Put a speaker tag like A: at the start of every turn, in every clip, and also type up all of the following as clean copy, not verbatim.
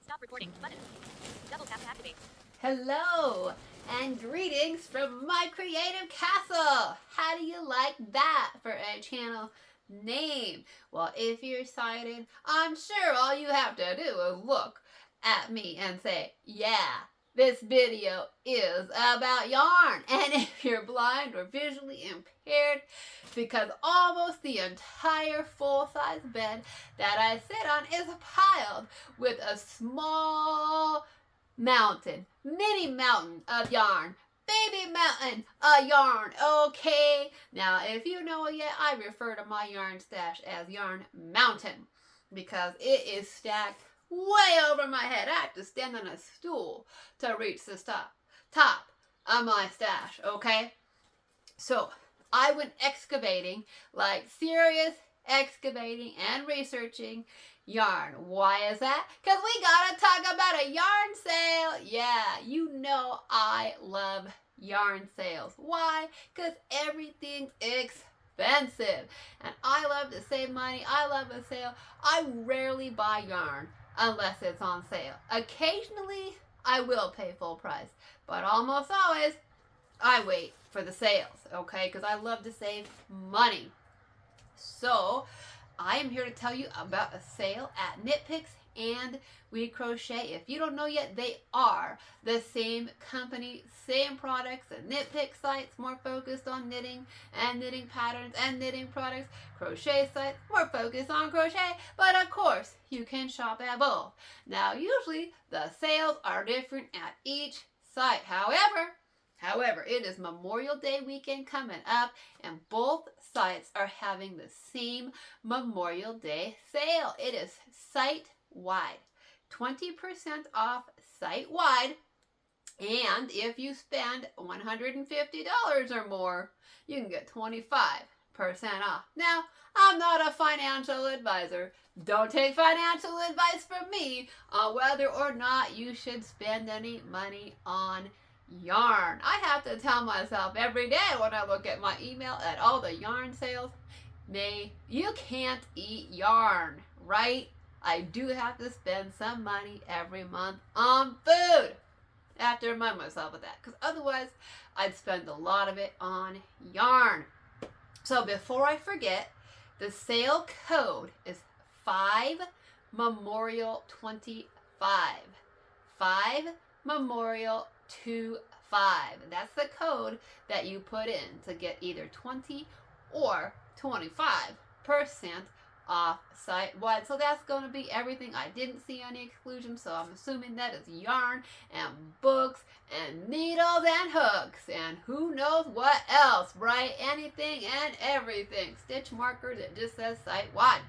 A: Stop recording button. Double tap to activate.
B: Hello and greetings from my creative castle. How do you like that for a channel name? Well, if you're excited, I'm sure all you have to do is look at me and say, yeah, this video is about yarn. And if you're blind or visually impaired, because almost the entire full-size bed that I sit on is piled with a small mini mountain of yarn, baby mountain of yarn. Okay, now if you know yet, I refer to my yarn stash as Yarn Mountain because it is stacked way over my head. I have to stand on a stool to reach the top of my stash. Okay, so I went excavating, like serious excavating and researching yarn. Why is that? Because we gotta talk about a yarn sale. Yeah, you know I love yarn sales. Why? Because everything's expensive. And I love to save money. I love a sale. I rarely buy yarn unless it's on sale. Occasionally, I will pay full price. But almost always, I wait for the sales, okay? Because I love to save money. So, I am here to tell you about a sale at Knit Picks and We Crochet. If you don't know yet, they are the same company, same products. The Knit Picks site's more focused on knitting and knitting patterns and knitting products. Crochet site more focused on crochet, but of course you can shop at both. Now usually the sales are different at each site. However, it is Memorial Day weekend coming up, and both sites are having the same Memorial Day sale. It is site-wide. 20% off site-wide, and if you spend $150 or more, you can get 25% off. Now, I'm not a financial advisor. Don't take financial advice from me on whether or not you should spend any money on yarn. I have to tell myself every day when I look at my email at all the yarn sales, May, you can't eat yarn, right? I do have to spend some money every month on food. I have to remind myself of that because otherwise I'd spend a lot of it on yarn. So before I forget, the sale code is 5MEMORIAL25. 5MEMORIAL25. That's the code that you put in to get either 20 or 25% off site-wide. So that's going to be everything. I didn't see any exclusions, so I'm assuming that is yarn and books and needles and hooks and who knows what else, right? Anything and everything. Stitch markers, it just says site-wide.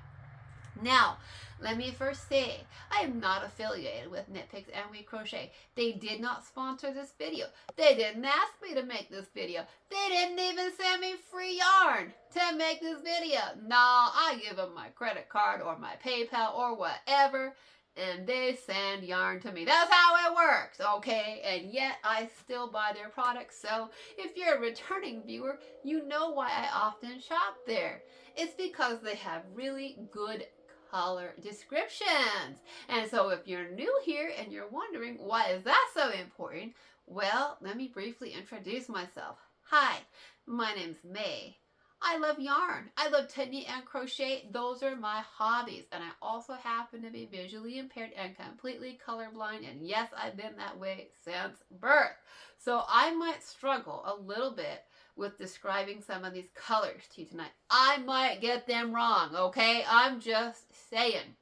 B: Now, let me first say, I am not affiliated with Knit Picks and We Crochet. They did not sponsor this video. They didn't ask me to make this video. They didn't even send me free yarn to make this video. No, I give them my credit card or my PayPal or whatever, and they send yarn to me. That's how it works, okay? And yet, I still buy their products. So, if you're a returning viewer, you know why I often shop there. It's because they have really good color descriptions. And so if you're new here and you're wondering why is that so important, well, let me briefly introduce myself. Hi, my name's May. I love yarn. I love to knit and crochet. Those are my hobbies. And I also happen to be visually impaired and completely colorblind. And yes, I've been that way since birth. So I might struggle a little bit with describing some of these colors to you tonight. I might get them wrong, okay? I'm just saying.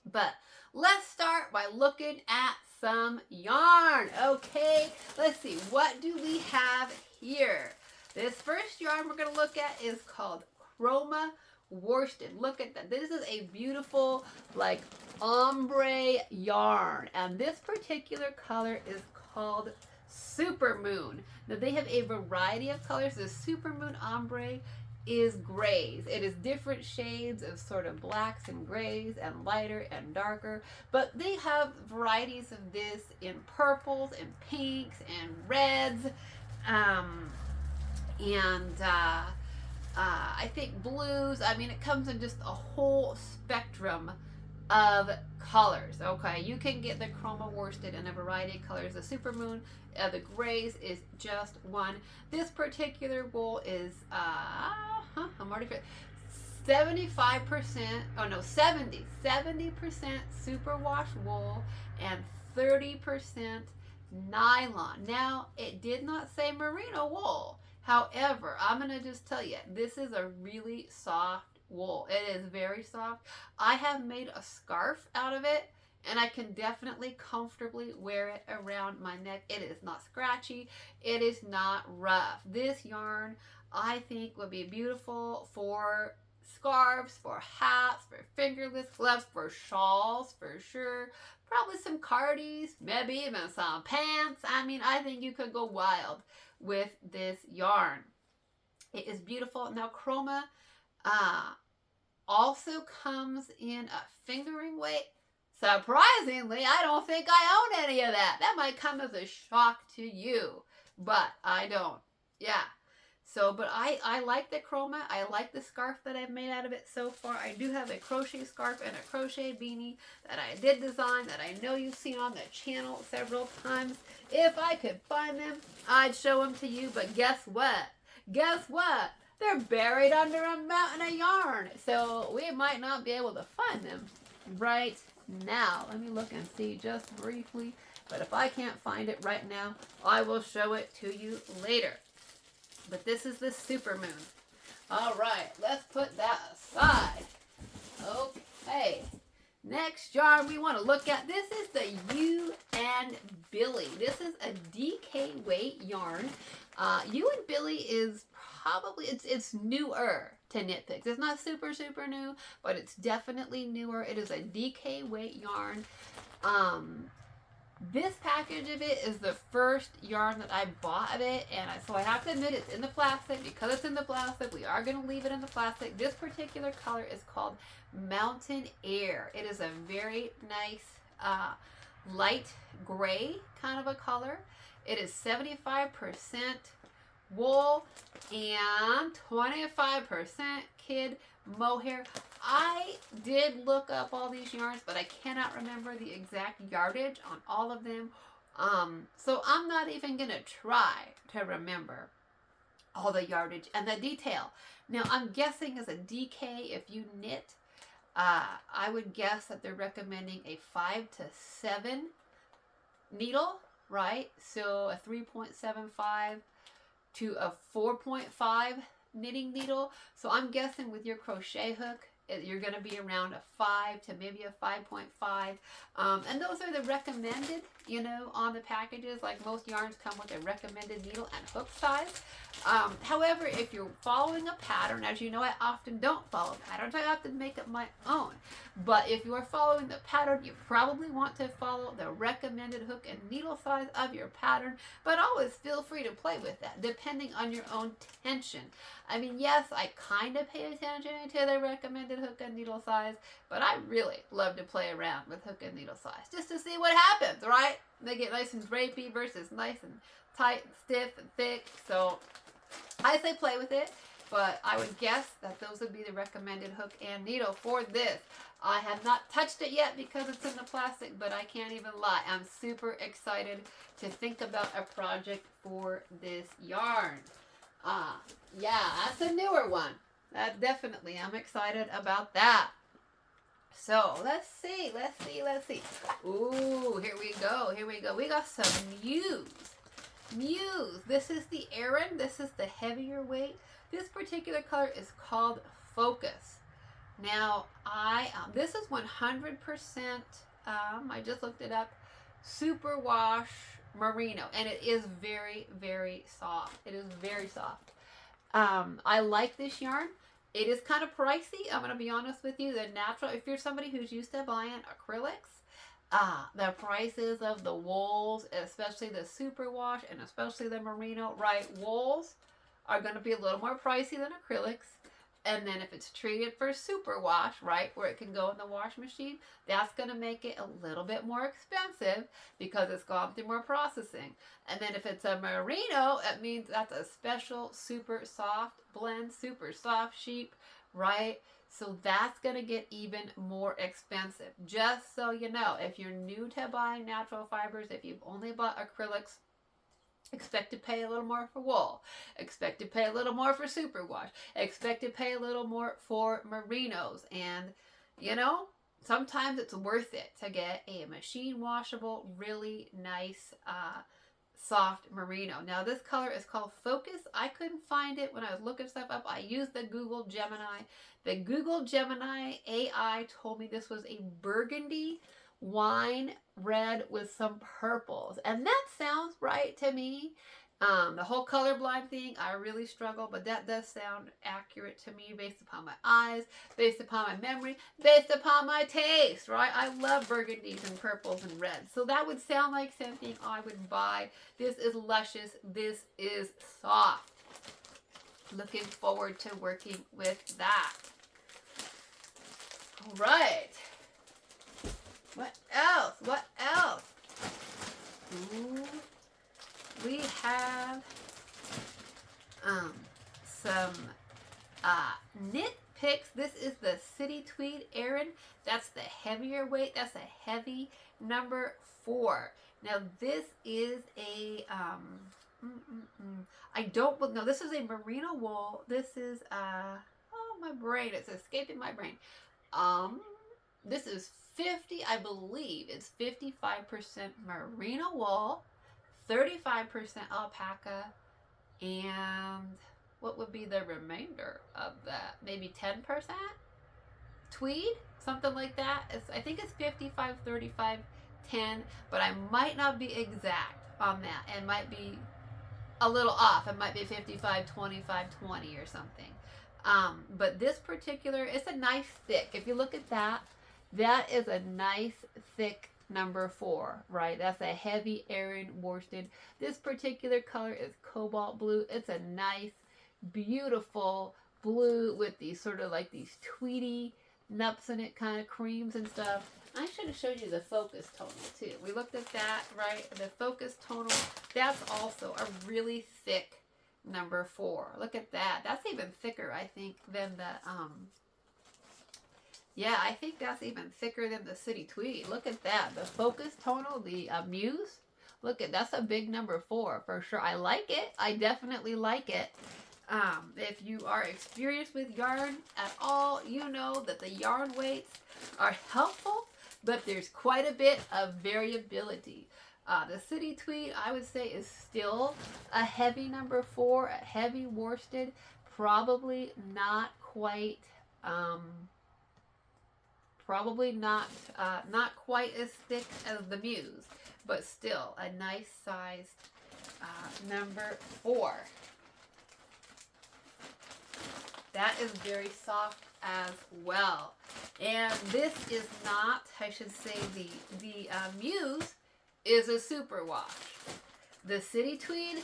B: But let's start by looking at some yarn, okay? Let's see, what do we have here? This first yarn we're going to look at is called Chroma Worsted. Look at that. This is a beautiful, like, ombre yarn. And this particular color is called Super Moon. Now they have a variety of colors. The Super Moon ombre is grays. It is different shades of sort of blacks and grays and lighter and darker, but they have varieties of this in purples and pinks and reds, I think blues. I mean, it comes in just a whole spectrum of colors. Okay, you can get the chroma worsted in a variety of colors. The supermoon, the grays is just one. This particular wool is I'm already 75%, oh no, 70% superwash wool and 30% nylon. Now, it did not say merino wool. However, I'm going to just tell you, this is a really soft wool. It is very soft. I have made a scarf out of it, and I can definitely comfortably wear it around my neck. It is not scratchy. It is not rough. This yarn, I think, would be beautiful for scarves, for hats, for fingerless gloves, for shawls, for sure. Probably some cardies, maybe even some pants. I mean, I think you could go wild with this yarn. It is beautiful. Now, chroma also comes in a fingering weight. Surprisingly, I don't think I own any of that. That might come as a shock to you, but I don't. Yeah. So, but I like the chroma. I like the scarf that I've made out of it so far. I do have a crochet scarf and a crochet beanie that I did design that I know you've seen on the channel several times. If I could find them, I'd show them to you. But guess what? Guess what? They're buried under a mountain of yarn. So we might not be able to find them right now. Let me look and see just briefly. But if I can't find it right now, I will show it to you later. But this is the supermoon. All right, let's put that aside. Okay. Next yarn we want to look at, this is the You and Billy. This is a DK weight yarn. You and Billy is probably, it's newer to Knit Picks. It's not super new, but it's definitely newer. It is a DK weight yarn. This package of it is the first yarn that I bought of it, and so I have to admit it's in the plastic. Because it's in the plastic, we are going to leave it in the plastic. This particular color is called Mountain Air. It is a very nice light gray kind of a color. It is 75% wool and 25% kid mohair. I did look up all these yarns, but I cannot remember the exact yardage on all of them. So I'm not even going to try to remember all the yardage and the detail. Now, I'm guessing as a DK, if you knit, I would guess that they're recommending a 5 to 7 needle, right? So a 3.75 to a 4.5 knitting needle. So I'm guessing with your crochet hook, you're going to be around a 5 to maybe a 5.5. And those are the recommended, you know, on the packages. Like most yarns come with a recommended needle and hook size. However, if you're following a pattern, as you know, I often don't follow patterns. I often make up my own. But if you are following the pattern, you probably want to follow the recommended hook and needle size of your pattern. But always feel free to play with that, depending on your own tension. I mean, yes, I kind of pay attention to the recommended hook and needle size, but I really love to play around with hook and needle size just to see what happens, right? They get nice and drapey versus nice and tight and stiff and thick. So I say play with it, but I would guess that those would be the recommended hook and needle for this. I have not touched it yet because it's in the plastic, but I can't even lie. I'm super excited to think about a project for this yarn. Yeah, that's a newer one. That definitely, I'm excited about that. So let's see. Ooh, here we go. We got some Muse. This is the Aran. This is the heavier weight. This particular color is called Focus. Now, this is 100%, I just looked it up, superwash merino, and it is very, very soft. It is very soft. I like this yarn. It is kind of pricey. I'm going to be honest with you. The natural, if you're somebody who's used to buying acrylics, the prices of the wools, especially the superwash and especially the merino, right, wools are going to be a little more pricey than acrylics. And then if it's treated for superwash, right, where it can go in the wash machine, that's going to make it a little bit more expensive because it's gone through more processing. And then if it's a merino, it means that's a special super soft blend, super soft sheep, right? So that's going to get even more expensive. Just so you know, if you're new to buying natural fibers, if you've only bought acrylics, expect to pay a little more for wool. Expect to pay a little more for superwash. Expect to pay a little more for merinos. And, you know, sometimes it's worth it to get a machine washable, really nice, soft merino. Now this color is called Focus. I couldn't find it when I was looking stuff up. I used the Google Gemini. The Google Gemini AI told me this was a burgundy wine red with some purples. And that sounds right to me. The whole colorblind thing, I really struggle, but that does sound accurate to me based upon my eyes, based upon my memory, based upon my taste, right? I love burgundies and purples and reds. So that would sound like something I would buy. This is luscious. This is soft. Looking forward to working with that. All right. What else? What else? Ooh. We have some knit picks. This is the City Tweed Aran. That's the heavier weight. That's a heavy number 4. Now this is a I don't know. This is a merino wool. This is oh, my brain. It's escaping my brain. This is 50. I believe it's 55% merino wool, 35% alpaca, and what would be the remainder of that? Maybe 10% tweed, something like that. I think it's 55, 35, 10, but I might not be exact on that. It might be a little off. It might be 55, 25, 20 or something. But this particular, it's a nice thick. If you look at that, that is a nice thick number 4, right? That's a heavy Aran worsted. This particular color is cobalt blue. It's a nice, beautiful blue with these sort of like these tweedy nups in it, kind of creams and stuff. I should have showed you the focus tonal too. We looked at that, right? The focus tonal, that's also a really thick number 4. Look at that. That's even thicker, I think, than the yeah, I think that's even thicker than the City Tweed. Look at that. The focus tonal, the Muse. Look at, that's a big number 4 for sure. I like it. I definitely like it. If you are experienced with yarn at all, you know that the yarn weights are helpful, but there's quite a bit of variability. The City Tweed, I would say, is still a heavy number 4, a heavy worsted. Probably not quite... probably not quite as thick as the Muse, but still a nice sized number 4. That is very soft as well. And this is not, I should say, the Muse is a super wash. The City Tweed,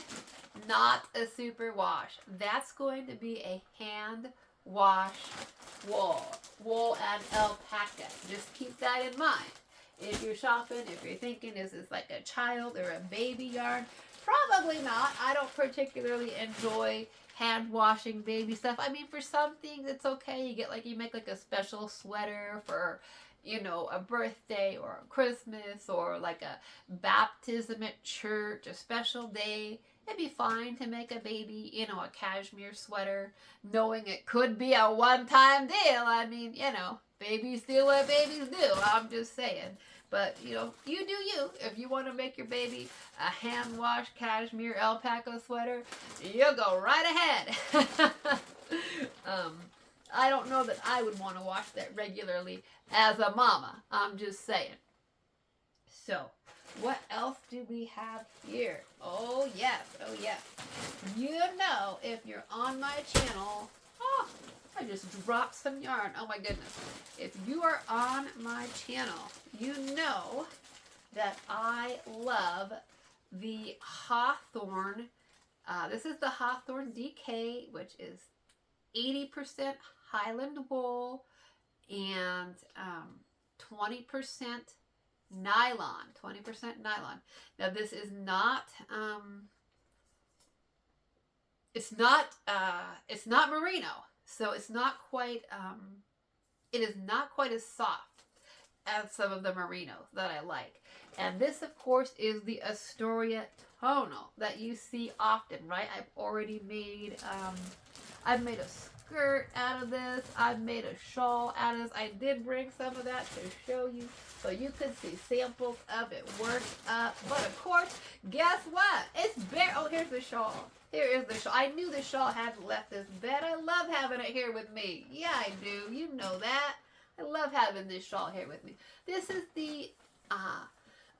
B: not a super wash. That's going to be a hand wash wool and alpaca. Just keep that in mind. If you're shopping, if you're thinking, is this like a child or a baby yarn? Probably not. I don't particularly enjoy hand washing baby stuff. I mean, for some things it's okay. You make like a special sweater for, you know, a birthday or a Christmas or like a baptism at church, a special day. It'd be fine to make a baby, you know, a cashmere sweater, knowing it could be a one-time deal. I mean, you know, babies do what babies do. I'm just saying. But, you know, you do you. If you want to make your baby a hand-wash cashmere alpaca sweater, you go right ahead. I don't know that I would want to wash that regularly as a mama. I'm just saying. So, what else do we have here? Oh, yes. Oh, yes. You know, if you're on my channel... Oh, I just dropped some yarn. Oh, my goodness. If you are on my channel, you know that I love the Hawthorne. This is the Hawthorne DK, which is 80% Highland wool and 20% nylon. 20% nylon. Now this is not it's not merino, so it's not quite it is not quite as soft as some of the merinos that I like. And this, of course, is the Astoria tonal that you see often, right? I've made a skirt out of this. I've made a shawl out of this. I did bring some of that to show you so you could see samples of it worked up. But of course, guess what? It's bare. Oh, here's the shawl. Here is the shawl. I knew the shawl hadn't left this bed. I love having it here with me. Yeah, I do. You know that. I love having this shawl here with me. This is the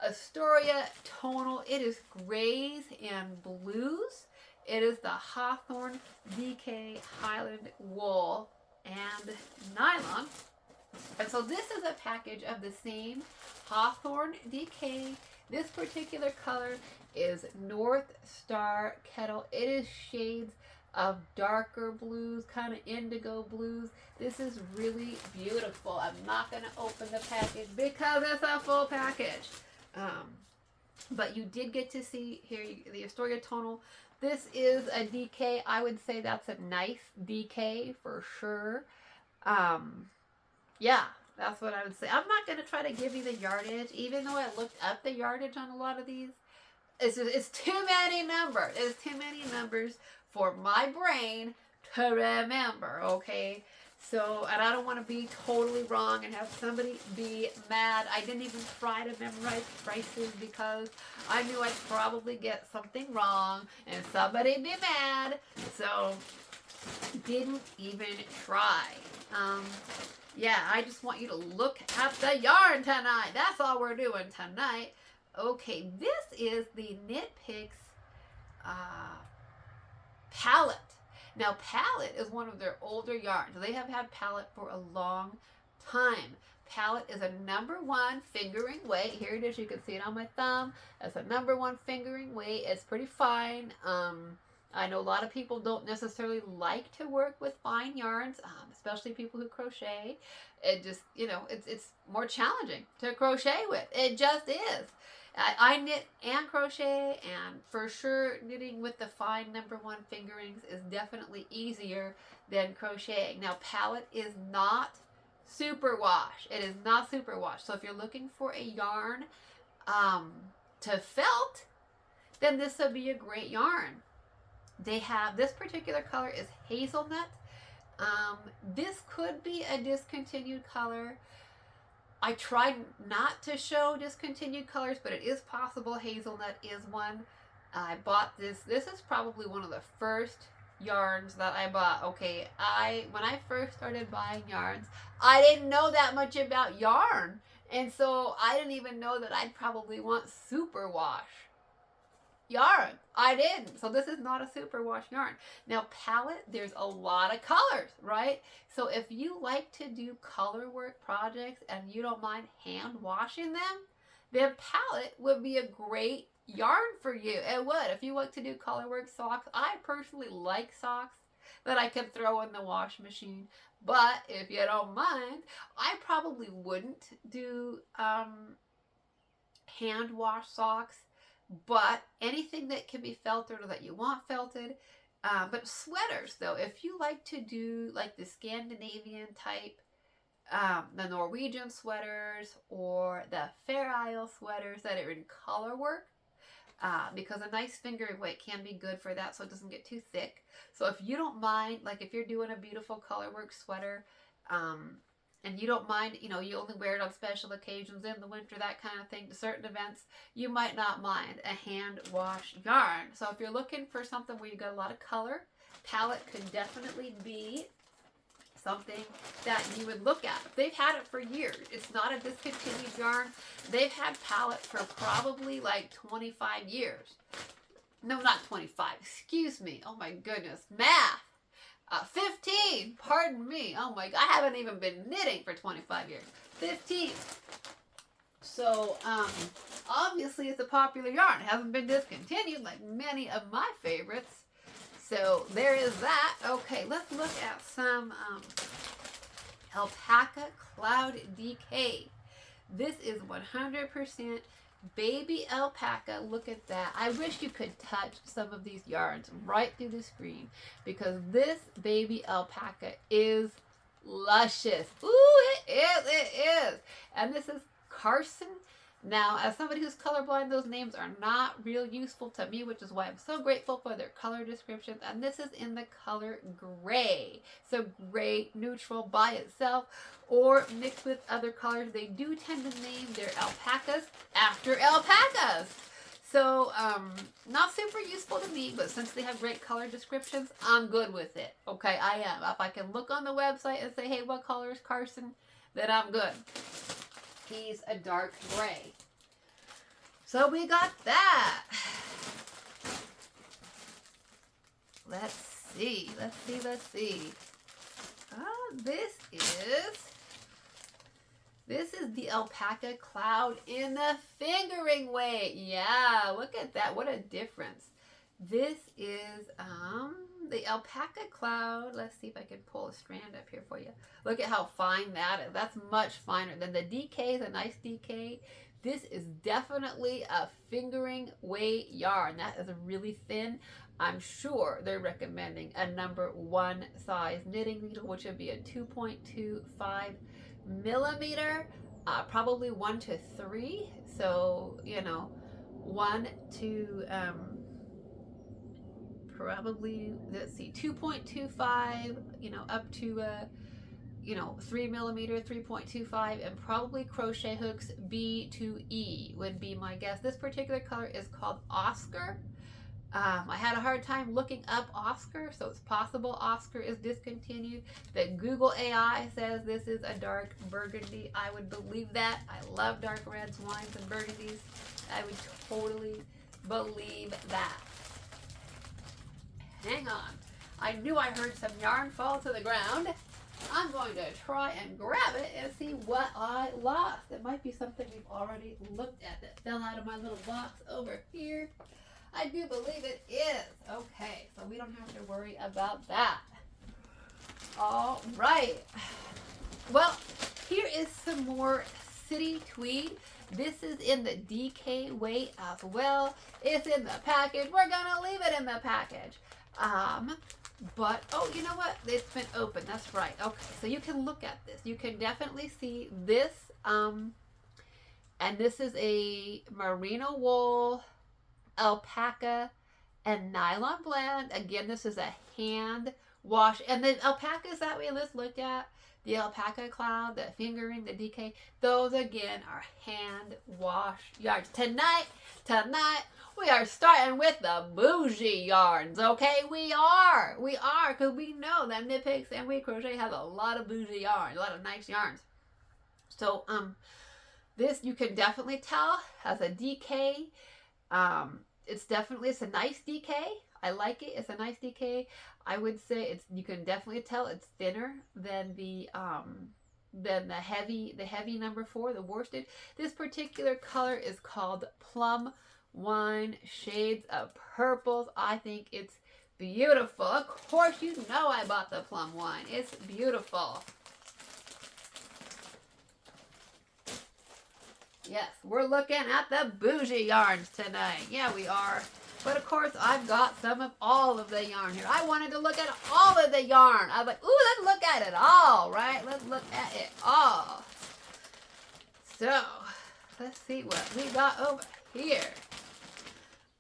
B: Astoria tonal. It is grays and blues. It is the Hawthorne DK Highland wool and nylon. And so this is a package of the same Hawthorne DK. This particular color is North Star Kettle. It is shades of darker blues, kind of indigo blues. This is really beautiful. I'm not going to open the package because it's a full package. But you did get to see here the Astoria tonal. This is a DK. I would say that's a nice DK for sure. Yeah, that's what I would say. I'm not going to try to give you the yardage, even though I looked up the yardage on a lot of these. It's too many numbers. It's too many numbers for my brain to remember, okay? So, and I don't want to be totally wrong and have somebody be mad. I didn't even try to memorize prices because I knew I'd probably get something wrong and somebody'd be mad. So, didn't even try. Yeah, I just want you to look at the yarn tonight. That's all we're doing tonight. Okay, this is the Knit Picks palette. Now, palette is one of their older yarns. They have had palette for a long time. Palette is a #1 fingering weight. Here it is. You can see it on my thumb. It's a #1 fingering weight. It's pretty fine. I know a lot of people don't necessarily like to work with fine yarns, especially people who crochet. It just, you know, it's more challenging to crochet with. It just is. I knit and crochet, and for sure knitting with the fine #1 fingerings is definitely easier than crocheting. Now, palette is not superwash. It is not superwash. So if you're looking for a yarn to felt, then this would be a great yarn. They have, this particular color is hazelnut. This could be a discontinued color. I tried not to show discontinued colors, but it is possible hazelnut is one. I bought this. This is probably one of the first yarns that I bought. Okay, when I first started buying yarns, I didn't know that much about yarn. And so I didn't even know that I'd probably want superwash yarn. I didn't. So this is not a superwash yarn. Now, palette, there's a lot of colors, right? So if you like to do color work projects and you don't mind hand washing them, then palette would be a great yarn for you. It would. If you like to do color work socks, I personally like socks that I can throw in the wash machine. But if you don't mind, I probably wouldn't do hand wash socks. But anything that can be felted or that you want felted. But sweaters, though, if you like to do like the Scandinavian type, the Norwegian sweaters or the Fair Isle sweaters that are in color work, because a nice fingering weight can be good for that so it doesn't get too thick. So if you don't mind, like if you're doing a beautiful color work sweater, and you don't mind, you know, you only wear it on special occasions in the winter, that kind of thing, to certain events, you might not mind a hand wash yarn. So if you're looking for something where you got a lot of color, palette could definitely be something that you would look at. They've had it for years. It's not a discontinued yarn. They've had palette for probably like 25 years. No, not 25. Excuse me. Oh my goodness. Math. 15, pardon me. Oh my God, I haven't even been knitting for 25 years. 15. So, obviously it's a popular yarn. It hasn't been discontinued like many of my favorites. So, there is that. Okay, let's look at some Alpaca Cloud DK. This is 100% baby alpaca. Look at that. I wish you could touch some of these yarns right through the screen, because this baby alpaca is luscious. Ooh, it is. And this is Carson. Now, as somebody who's colorblind, those names are not real useful to me, which is why I'm so grateful for their color descriptions. And this is in the color gray. So gray neutral by itself or mixed with other colors. They do tend to name their alpacas after alpacas. So, not super useful to me, but since they have great color descriptions, I'm good with it. Okay, I am. If I can look on the website and say, hey, what color is Carson? Then I'm good. He's a dark gray. So we got that. Let's see. This is the alpaca cloud in the fingering weight. Yeah, look at that. What a difference. This is the alpaca cloud. Let's see if I can pull a strand up here for you. Look at how fine that is. That's much finer than the DK, the nice DK. This is definitely a fingering weight yarn. That is really thin. I'm sure they're recommending a number 1 size knitting needle, which would be a 2.25 millimeter, probably 1 to 3. So, 1 to probably, let's see, 2.25, up to 3 millimeter, 3.25, and probably crochet hooks B to E would be my guess. This particular color is called Oscar. I had a hard time looking up Oscar, so it's possible Oscar is discontinued. The Google AI says this is a dark burgundy. I would believe that. I love dark reds, wines, and burgundies. I would totally believe that. Hang on. I knew I heard some yarn fall to the ground. I'm going to try and grab it and see what I lost. It might be something we've already looked at that fell out of my little box over here. I do believe it is. Okay, so we don't have to worry about that. All right. Well, here is some more city tweed. This is in the DK weight as well. It's in the package. We're gonna leave it in the package. But, oh, you know what? It's been opened. That's right. Okay, so you can look at this. You can definitely see this. And this is a merino wool, alpaca, and nylon blend. Again, this is a hand wash. And the alpacas that we just looked at, the alpaca cloud, the fingering, the DK, those again are hand wash yarns. Tonight, we are starting with the bougie yarns, okay? We are, because we know that Knit Picks and We Crochet has a lot of bougie yarns, a lot of nice yarns. So, this you can definitely tell has a DK. It's a nice DK. I like it. It's a nice DK. I would say you can definitely tell it's thinner than the heavy number 4, the worsted. This particular color is called Plum Wine, shades of purples. I think it's beautiful. Of course, you know I bought the Plum Wine. It's beautiful. Yes, we're looking at the bougie yarns tonight. Yeah, we are. But of course, I've got some of all of the yarn here. I wanted to look at all of the yarn. I was like, ooh, let's look at it all, right? Let's look at it all. So, let's see what we got over here.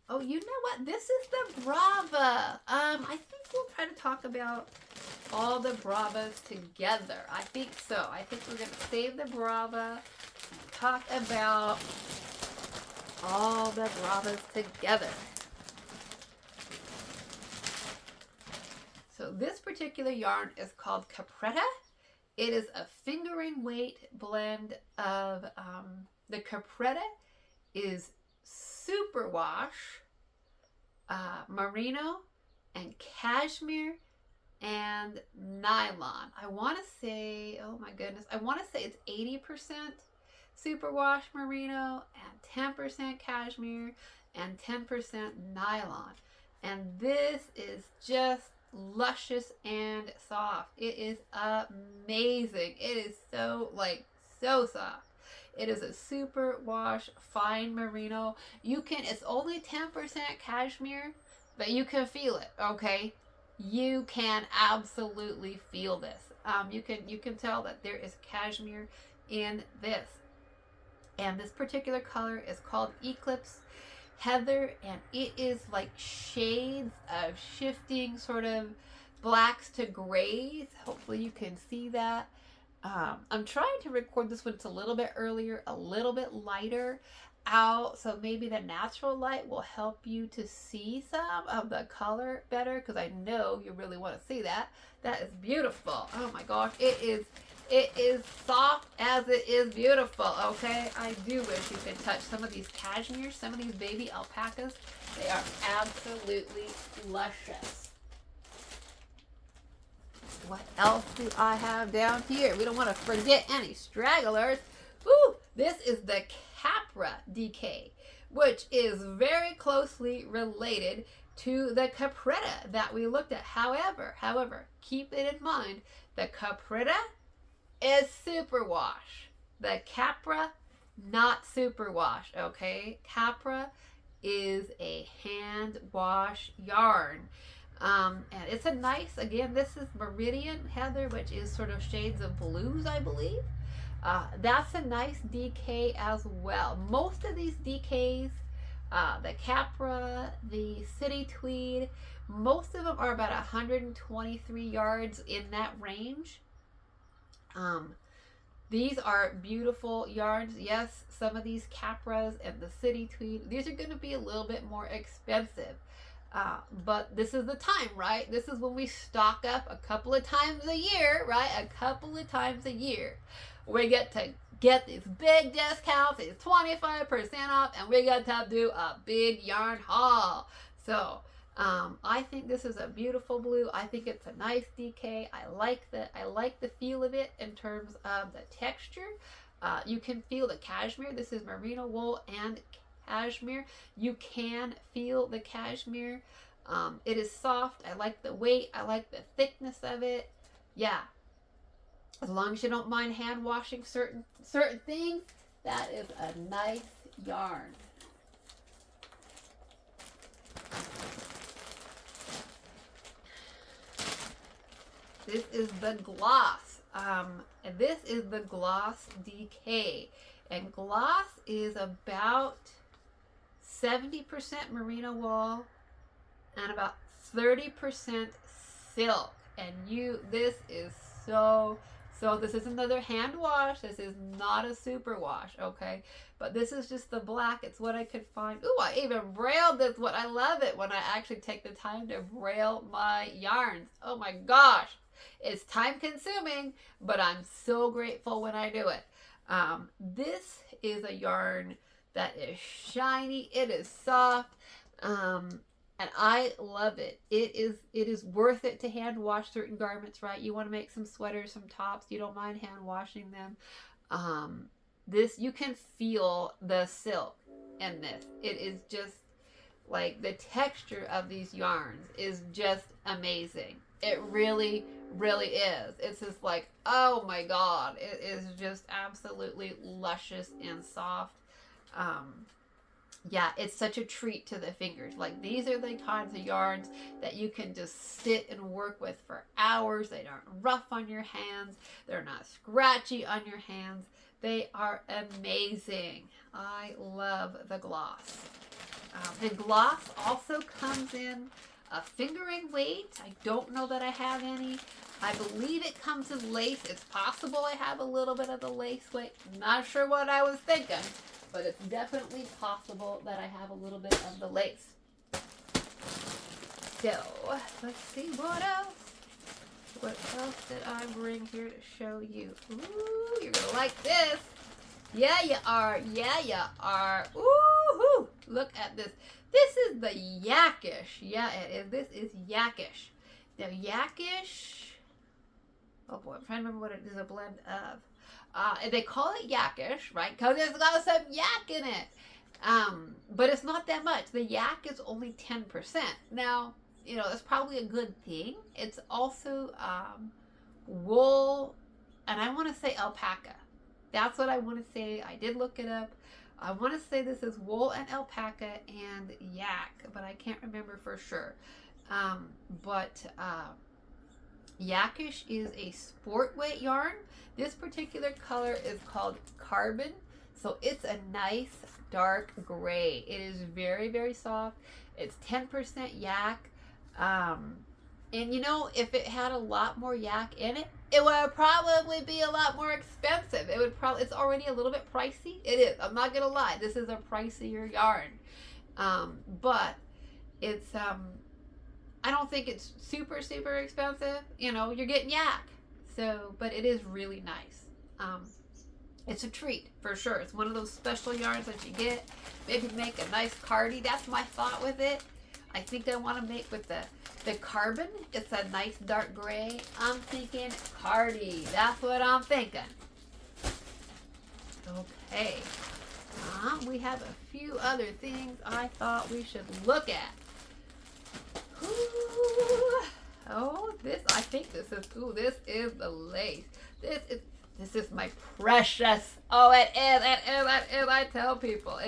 B: Oh, you know what? This is the Brava. I think we'll try to talk about all the Bravas together. I think so. I think we're going to save the Brava and talk about all the Bravas together. So this particular yarn is called Capretta. It is a fingering weight blend of, the Capretta is superwash, merino, and cashmere, and nylon. I want to say, oh my goodness, I want to say it's 80% superwash merino and 10% cashmere and 10% nylon. And this is just luscious and soft. It is amazing. It is so soft. It is a super wash fine merino. It's only 10% cashmere, but you can feel it, okay? You can absolutely feel this. You can tell that there is cashmere in this. And this particular color is called Eclipse Heather, and it is like shades of shifting sort of blacks to grays. Hopefully you can see that. I'm trying to record this one. It's a little bit earlier, a little bit lighter out, so maybe the natural light will help you to see some of the color better, because I know you really want to see that. That is beautiful. Oh my gosh, it is soft as it is beautiful, okay? I do wish you could touch some of these cashmere, some of these baby alpacas. They are absolutely luscious. What else do I have down here? We don't want to forget any stragglers. Ooh, this is the Capra DK, which is very closely related to the Capretta that we looked at. However, keep it in mind, the Capretta is superwash. The Capra, not superwash, okay? Capra is a hand wash yarn. And it's a nice, again, this is Meridian Heather, which is sort of shades of blues, I believe. That's a nice DK as well. Most of these DKs, the Capra, the City Tweed, most of them are about 123 yards in that range. These are beautiful yarns. Yes, some of these Capras and the City Tweed, these are going to be a little bit more expensive. But this is the time, right? This is when we stock up a couple of times a year, right? A couple of times a year. We get to get these big discounts, these 25% off, and we get to do a big yarn haul. So, I think this is a beautiful blue. I think it's a nice DK. I like the feel of it in terms of the texture. You can feel the cashmere. This is merino wool and cashmere. You can feel the cashmere. It is soft. I like the weight. I like the thickness of it. Yeah. As long as you don't mind hand washing certain things, that is a nice yarn. This is the Gloss. And this is the Gloss DK. And Gloss is about 70% merino wool and about 30% silk. And this is so this is another hand wash. This is not a super wash, okay? But this is just the black. It's what I could find. Ooh, I even brailled this one. I love it when I actually take the time to braille my yarns. Oh my gosh. It's time consuming, but I'm so grateful when I do it. This is a yarn that is shiny. It is soft. And I love it. It is worth it to hand wash certain garments, right? You want to make some sweaters, some tops. You don't mind hand washing them. This, you can feel the silk in this. It is just like the texture of these yarns is just amazing. It really, really is. It's just like, oh my God. It is just absolutely luscious and soft. Yeah, it's such a treat to the fingers. Like, these are the kinds of yarns that you can just sit and work with for hours. They aren't rough on your hands. They're not scratchy on your hands. They are amazing. I love the Gloss. The Gloss also comes in a fingering weight. I don't know that I have any. I believe it comes in lace. It's possible I have a little bit of the lace weight. Not sure what I was thinking, but it's definitely possible that I have a little bit of the lace. So, let's see what else. What else did I bring here to show you? Ooh, you're gonna like this. Yeah, you are. Yeah, you are. Ooh, look at this. This is the Yakish. Yeah, it is. This is Yakish. The Yakish. Oh boy, I'm trying to remember what it is a blend of. They call it Yakish, right? Because it's got some yak in it. But it's not that much. The yak is only 10%. Now, you know, that's probably a good thing. It's also wool, and I want to say alpaca. That's what I want to say. I did look it up. I want to say this is wool and alpaca and yak, but I can't remember for sure. Yakish is a sport weight yarn. This particular color is called Carbon. So it's a nice dark gray. It is very, very soft. It's 10% yak. And you know, if it had a lot more yak in it, it would probably be a lot more expensive. It would probably, it's already a little bit pricey. It is. I'm not going to lie. This is a pricier yarn. But it's, I don't think it's super, super expensive. You know, you're getting yak. So, but it is really nice. It's a treat for sure. It's one of those special yarns that you get. Maybe make a nice cardi. That's my thought with it. I think I want to make with the Carbon. It's a nice dark gray. I'm thinking cardi. That's what I'm thinking. Okay. We have a few other things I thought we should look at. Ooh. Oh, this, I think this is, ooh, this is the lace. This is my precious. Oh, it is. I tell people,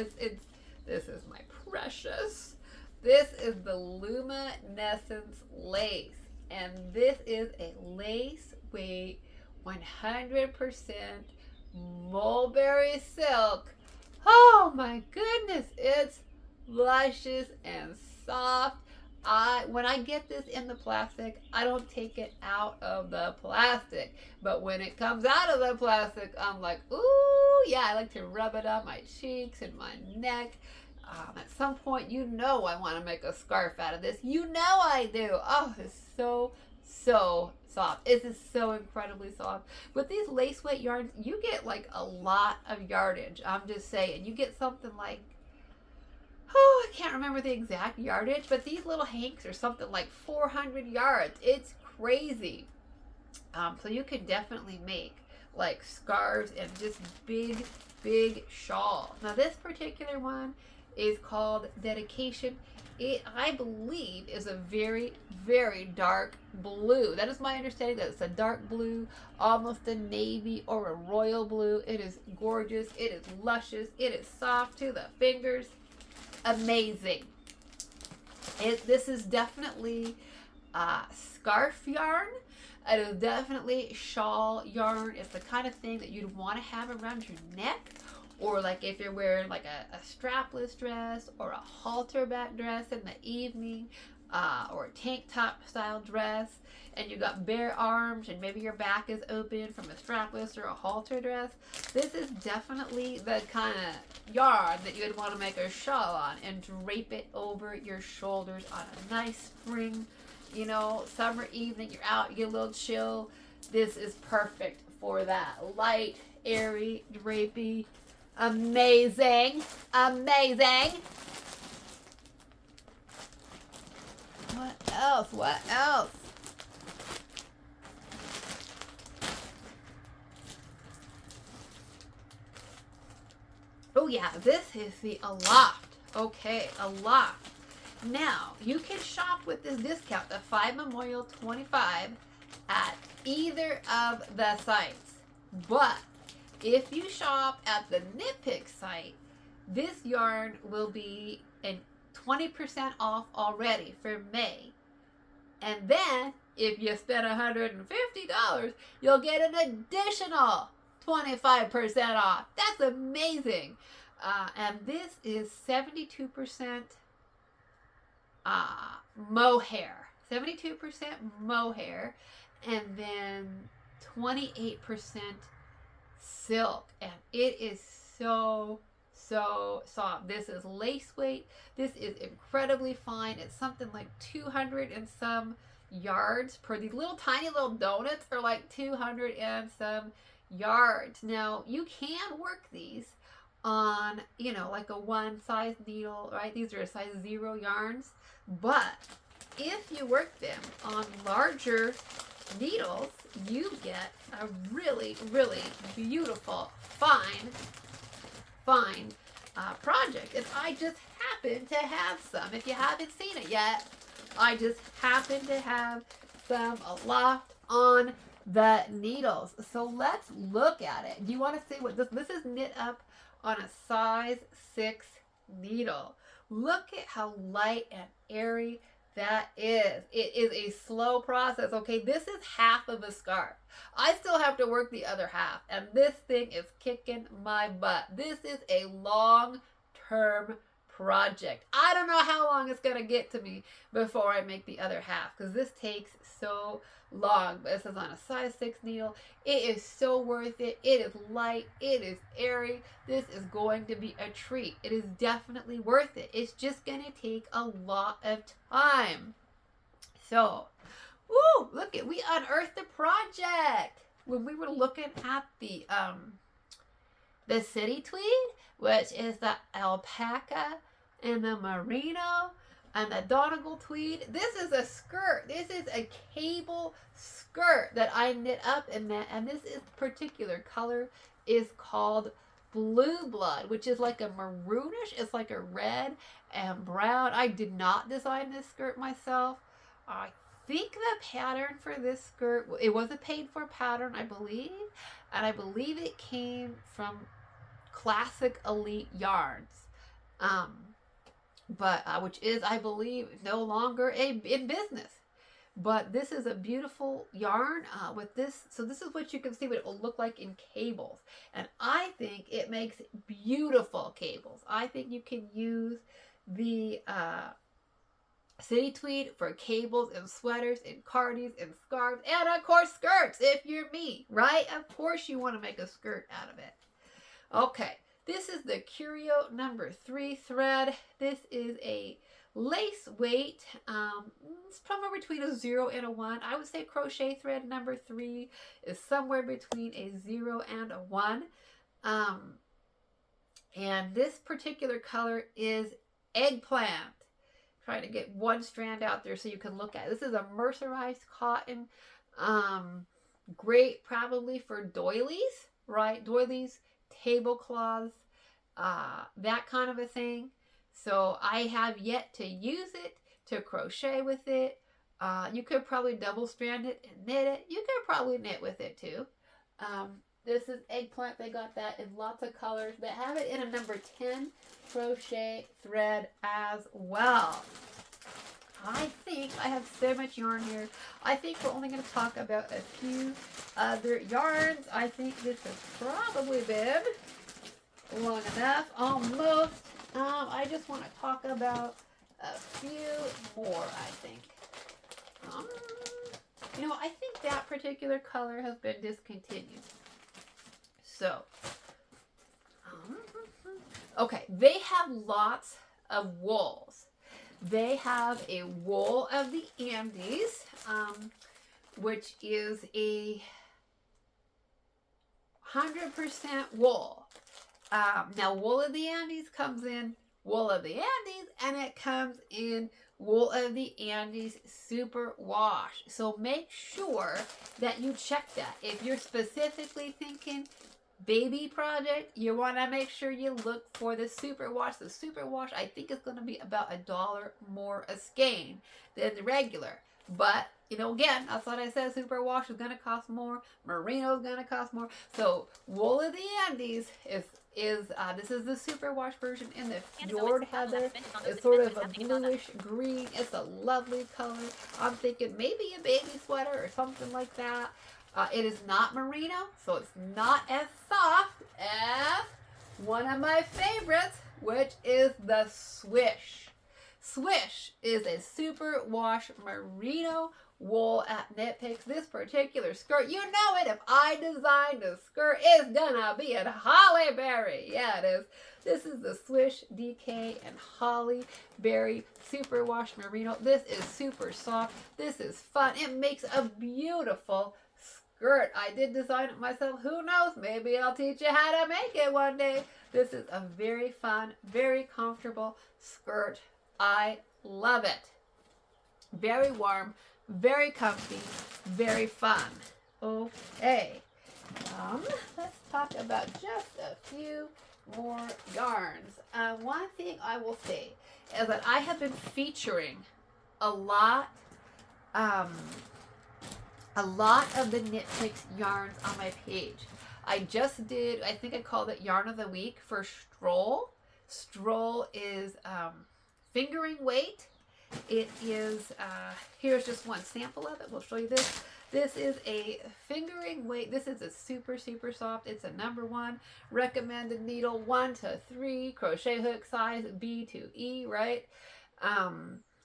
B: this is my precious. This is the Luminescence lace. And this is a lace weight 100% mulberry silk. Oh my goodness, it's luscious and soft. When I get this in the plastic, I don't take it out of the plastic. But when it comes out of the plastic, I'm like, ooh, yeah, I like to rub it on my cheeks and my neck. At some point, you know I want to make a scarf out of this. You know I do. Oh, it's so, so soft. It is so incredibly soft. With these lace weight yarns, you get like a lot of yardage. I'm just saying. You get something like, oh, I can't remember the exact yardage, but these little hanks are something like 400 yards. It's crazy. So you can definitely make like scarves and just big, big shawls. Now this particular one is called Dedication. It, I believe, is a very, very dark blue. That is my understanding, that it's a dark blue, almost a navy or a royal blue. It is gorgeous. It is luscious. It is soft to the fingers. Amazing. This is definitely scarf yarn. It is definitely shawl yarn. It's the kind of thing that you'd want to have around your neck, or like if you're wearing like a strapless dress or a halter back dress in the evening, or a tank top style dress, and you got bare arms and maybe your back is open from a strapless or a halter dress. This is definitely the kind of yarn that you would want to make a shawl on and drape it over your shoulders on a nice spring, you know, summer evening. You're out, you get a little chill. This is perfect for that. Light, airy, drapey. Amazing. Amazing. What else? What else? Oh yeah, this is the Aloft. Okay, Aloft. Now, you can shop with this discount, the 5MEMORIAL25, at either of the sites. But if you shop at the Knit Pick site, this yarn will be a 20% off already for May. And then, if you spend $150, you'll get an additional 25% off. That's amazing. And this is 72% mohair. 72% mohair. And then 28% silk. And it is so, so soft. This is lace weight. This is incredibly fine. It's something like 200 and some yards per. These little tiny little donuts are like 200 and some yards. Now you can work these on, you know, like a one size needle, right? These are a size 0 yarns. But if you work them on larger needles, you get a really, really beautiful, fine project. And I just happen to have some. If you haven't seen it yet, I just happen to have some Aloft on the needles. So let's look at it. Do you want to see what this is? Knit up on a size 6 needle. Look at how light and airy It is a slow process. Okay, this is half of a scarf. I still have to work the other half, and this thing is kicking my butt. This is a long-term project. I don't know how long it's gonna get to me before I make the other half, because this takes so long. But this is on a size 6 needle. It is so worth it. It is light. It is airy. This is going to be a treat. It is definitely worth it. It's just gonna take a lot of time. So, woo, look at, we unearthed the project when we were looking at the city tweed, which is the alpaca and the merino and the Donegal tweed. This is a skirt. This is a cable skirt that I knit up in that, and this is particular color is called Blue Blood, which is like a maroonish. It's like a red and brown. I did not design this skirt myself. I think the pattern for this skirt, it was a paid for pattern, I believe, and I believe it came from Classic Elite Yarns, which is, I believe, no longer in business. But this is a beautiful yarn with this. So this is what you can see what it will look like in cables. And I think it makes beautiful cables. I think you can use the city tweed for cables and sweaters and cardies and scarves and of course skirts if you're me, right? Of course you want to make a skirt out of it. Okay, this is the Curio number 3 thread. This is a lace weight. It's somewhere between a 0 and a 1. I would say crochet thread number 3 is somewhere between a 0 and a 1. And this particular color is eggplant. Trying to get one strand out there so you can look at it. This is a mercerized cotton. Great probably for doilies, right? Doilies, tablecloths, that kind of a thing. So I have yet to use it, to crochet with it. You could probably double strand it and knit it. You could probably knit with it too. This is eggplant. They got that in lots of colors. They have it in a number 10 crochet thread as well. I think I have so much yarn here. I think we're only going to talk about a few other yarns. I think this has probably been long enough, almost. I just want to talk about a few more, I think. I think that particular color has been discontinued. So, okay, they have lots of wools. They have a wool of the Andes, which is a 100% wool. Now, wool of the Andes comes in wool of the Andes, and it comes in wool of the Andes super wash. So make sure that you check that. If you're specifically thinking baby project, you want to make sure you look for the super wash. The super wash, I think, is going to be about $1 more a skein than the regular. But, again, that's what I said. Super wash is going to cost more. Merino is going to cost more. So wool of the Andes this is the super wash version in the Fjord Heather. It's sort of a bluish green. It's a lovely color. I'm thinking maybe a baby sweater or something like that. It is not merino, so it's not as soft as one of my favorites, which is the Swish. Swish is a super wash merino wool at Knit Picks. This particular skirt, you know it. If I designed a skirt, it's gonna be in Holly Berry. Yeah, it is. This is the Swish DK and Holly Berry Super Wash Merino. This is super soft. This is fun. It makes a beautiful skirt. I did design it myself. Who knows? Maybe I'll teach you how to make it one day. This is a very fun, very comfortable skirt. I love it. Very warm, very comfy, very fun. Okay. Let's talk about just a few more yarns. One thing I will say is that I have been featuring a lot of the Knit Picks yarns on my page. I just did, I think I called it Yarn of the Week for Stroll. Stroll is fingering weight, It is, here's just one sample of it. We'll show you this. This is a fingering weight. This is a super, super soft. It's a #1 recommended needle, 1 to 3 crochet hook size, B to E, right?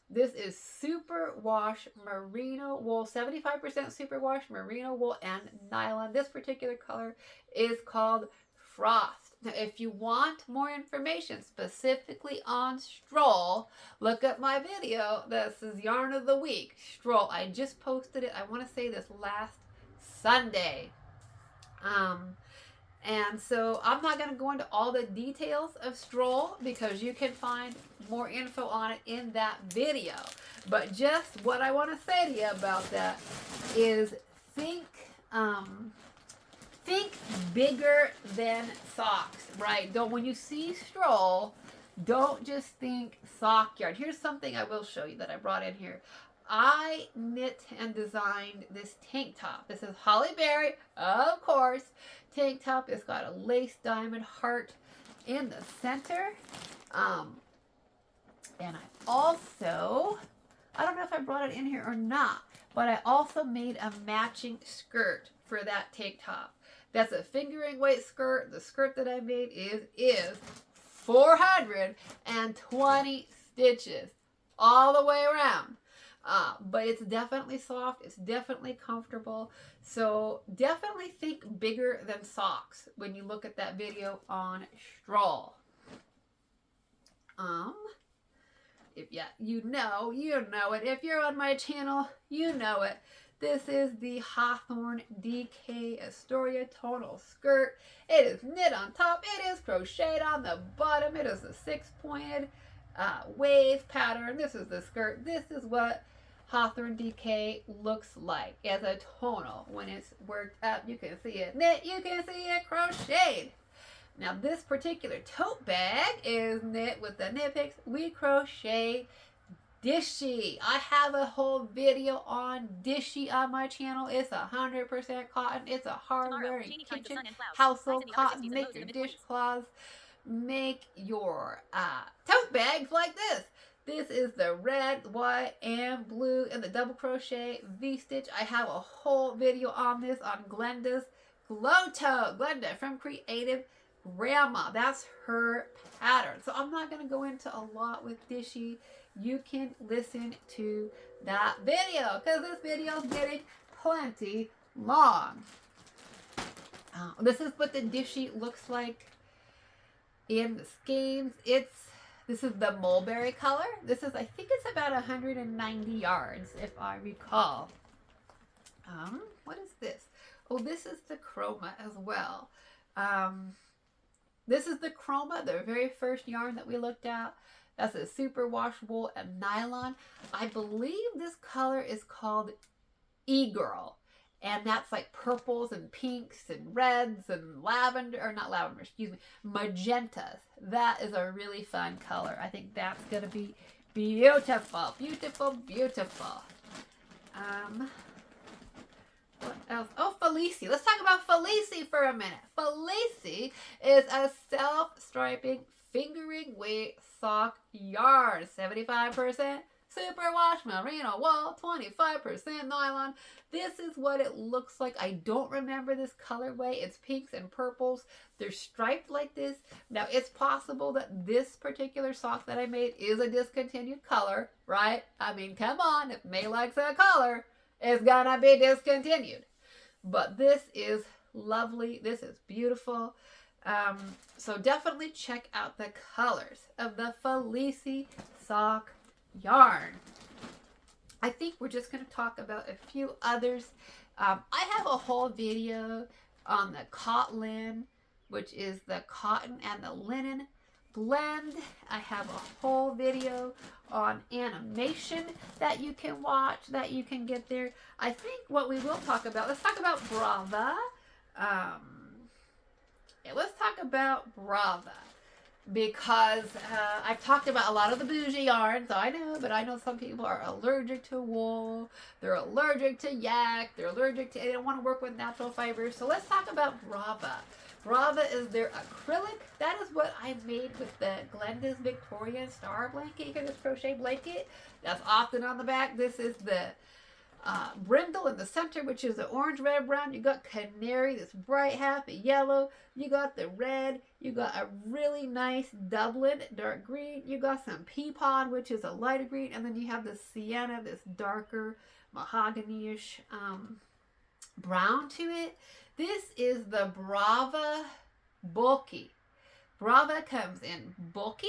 B: This is superwash merino wool, 75% superwash merino wool and nylon. This particular color is called Frost. Now, if you want more information specifically on Stroll, look up my video. This is Yarn of the Week. Stroll. I just posted it, I want to say this last Sunday. And so I'm not going to go into all the details of Stroll because you can find more info on it in that video. But just what I want to say to you about that is think bigger than socks, right? Don't, when you see Stroll, don't just think sock yarn. Here's something I will show you that I brought in here. I knit and designed this tank top. This is Holly Berry, of course. Tank top. It's got a lace diamond heart in the center. And I also, I don't know if I brought it in here or not, but I also made a matching skirt for that tank top. That's a fingering weight skirt. The skirt that I made is 420 stitches all the way around. But it's definitely soft. It's definitely comfortable. So definitely think bigger than socks when you look at that video on Stroll. If you know it. If you're on my channel, you know it. This is the Hawthorne DK Astoria tonal skirt. It is knit on top. It is crocheted on the bottom. It is a 6-pointed wave pattern. This is the skirt. This is what Hawthorne DK looks like as a tonal. When it's worked up, you can see it knit, you can see it crocheted. Now this particular tote bag is knit with the knit picks. We crochet Dishy. I have a whole video on Dishy on my channel. It's 100% cotton. It's a hard-wearing kitchen household cotton. Make your dishcloths. Make your tote bags like this. This is the red, white, and blue in the double crochet V-stitch. I have a whole video on this on Glenda's Glow Tote. Glenda from Creative Grandma. That's her pattern. So I'm not going to go into a lot with Dishy. You can listen to that video because this video is getting plenty long. This is what the Dishy looks like in the skeins. This is the mulberry color. This is, I think it's about 190 yards, if I recall. What is this? Oh, this is the chroma as well. This is the chroma, the very first yarn that we looked at. That's a superwash wool and nylon. I believe this color is called E-Girl. And that's like purples and pinks and reds and lavender, or not lavender, excuse me, magentas. That is a really fun color. I think that's going to be beautiful, beautiful, beautiful. What else? Oh, Felici. Let's talk about Felici for a minute. Felici is a self-striping fingering weight sock yarn. 75% superwash merino wool, 25% nylon. This is what it looks like. I don't remember this colorway. It's pinks and purples. They're striped like this. Now, it's possible that this particular sock that I made is a discontinued color, right? I mean, come on. If May likes a color, it's gonna be discontinued. But this is lovely. This is beautiful. So definitely check out the colors of the Felici sock yarn. I think we're just going to talk about a few others. I have a whole video on the Cotlin, which is the cotton and the linen blend. I have a whole video on animation that you can watch, that you can get there. I think what we will talk about, let's talk about Brava. Let's talk about Brava. Because I've talked about a lot of the bougie yarns, I know, but I know some people are allergic to wool, they're allergic to yak, they're allergic to, they don't want to work with natural fibers. So let's talk about Brava. Brava is their acrylic. That is what I made with the Glenda's Victoria Star blanket. You get this crochet blanket that's often on the back. This is the brindle in the center, which is the orange, red, brown. You got canary, this bright happy yellow. You got the red. You got a really nice Dublin, dark green. You got some pea pod, which is a lighter green. And then you have the sienna, this darker mahogany-ish brown to it. This is the Brava Bulky. Brava comes in bulky.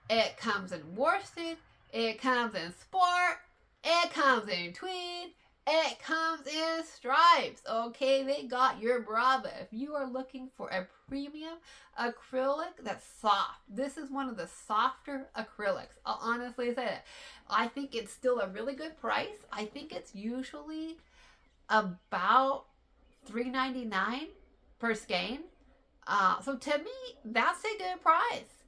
B: It comes in worsted. It comes in sport. It comes in tweed. It comes in stripes. Okay, they got your Brava. If you are looking for a premium acrylic that's soft, this is one of the softer acrylics. I'll honestly say that. I think it's still a really good price. I think it's usually about $3.99 per skein. So to me, that's a good price.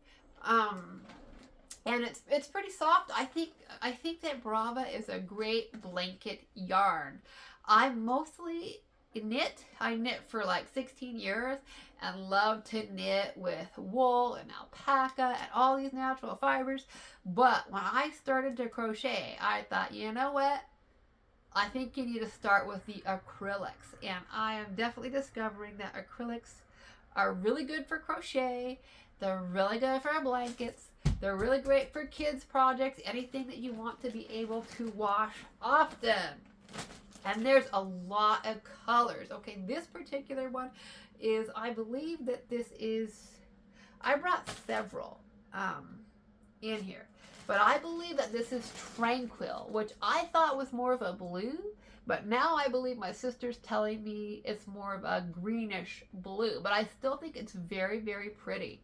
B: And it's pretty soft. I think that Brava is a great blanket yarn. I mostly knit. I knit for like 16 years and love to knit with wool and alpaca and all these natural fibers. But when I started to crochet, I thought, you know what? I think you need to start with the acrylics. And I am definitely discovering that acrylics are really good for crochet. They're really good for blankets. They're really great for kids' projects, anything that you want to be able to wash often. And there's a lot of colors. Okay, this particular one is, I believe that this is, I brought several in here. But I believe that this is Tranquil, which I thought was more of a blue. But now I believe my sister's telling me it's more of a greenish blue. But I still think it's very, very pretty.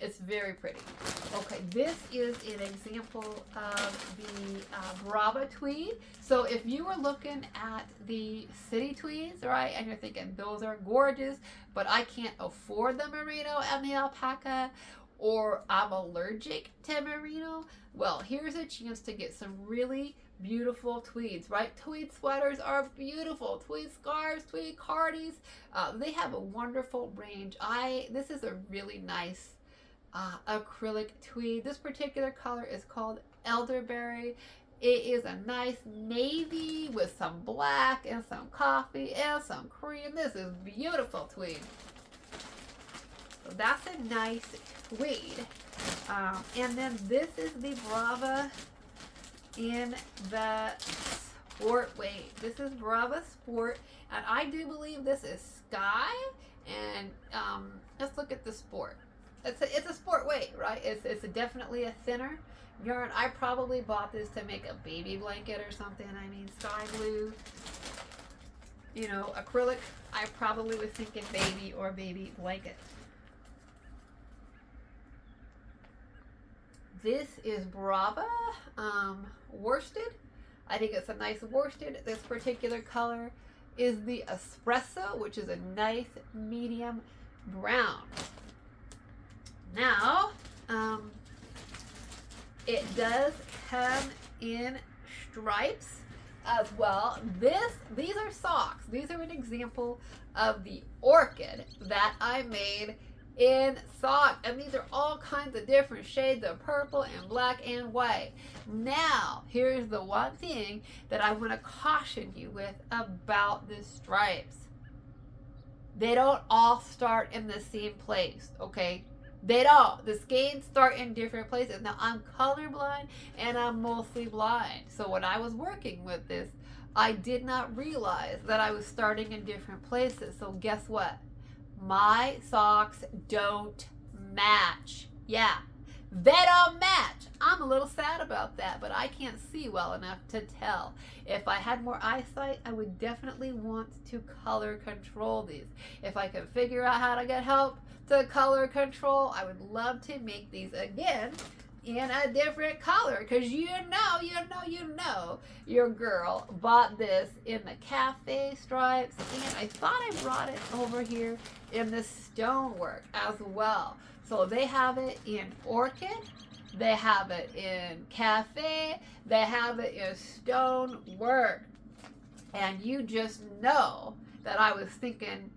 B: It's very pretty. Okay, this is an example of the Brava tweed. So if you were looking at the city tweeds, right, and you're thinking those are gorgeous, but I can't afford the merino and the alpaca, or I'm allergic to merino, well, here's a chance to get some really beautiful tweeds, right? Tweed sweaters are beautiful. Tweed scarves, tweed cardies. They have a wonderful range. This is a really nice acrylic tweed. This particular color is called elderberry. It is a nice navy with some black and some coffee and some cream. This is beautiful tweed. So that's a nice tweed. And then this is the Brava in the sport weight. This is Brava Sport, and I do believe this is Sky. And let's look at the sport. It's a sport weight, right? It's definitely a thinner yarn. I probably bought this to make a baby blanket or something. I mean, sky blue, you know, acrylic. I probably was thinking baby or baby blanket. This is Brava worsted. I think it's a nice worsted. This particular color is the espresso, which is a nice medium brown. Now, it does come in stripes as well. These are socks. These are an example of the orchid that I made in sock, and these are all kinds of different shades of purple and black and white. Now, here's the one thing that I want to caution you with about the stripes. They don't all start in the same place, okay? They don't. The skeins start in different places. Now, I'm colorblind and I'm mostly blind. So when I was working with this, I did not realize that I was starting in different places. So guess what? My socks don't match. Yeah, they don't match. I'm a little sad about that, but I can't see well enough to tell. If I had more eyesight, I would definitely want to color control these. If I could figure out how to get help to color control, I would love to make these again in a different color, because you know your girl bought this in the cafe stripes, and I thought I brought it over here in the stonework as well. So they have it in orchid, they have it in cafe, they have it in stonework, and you just know that I was thinking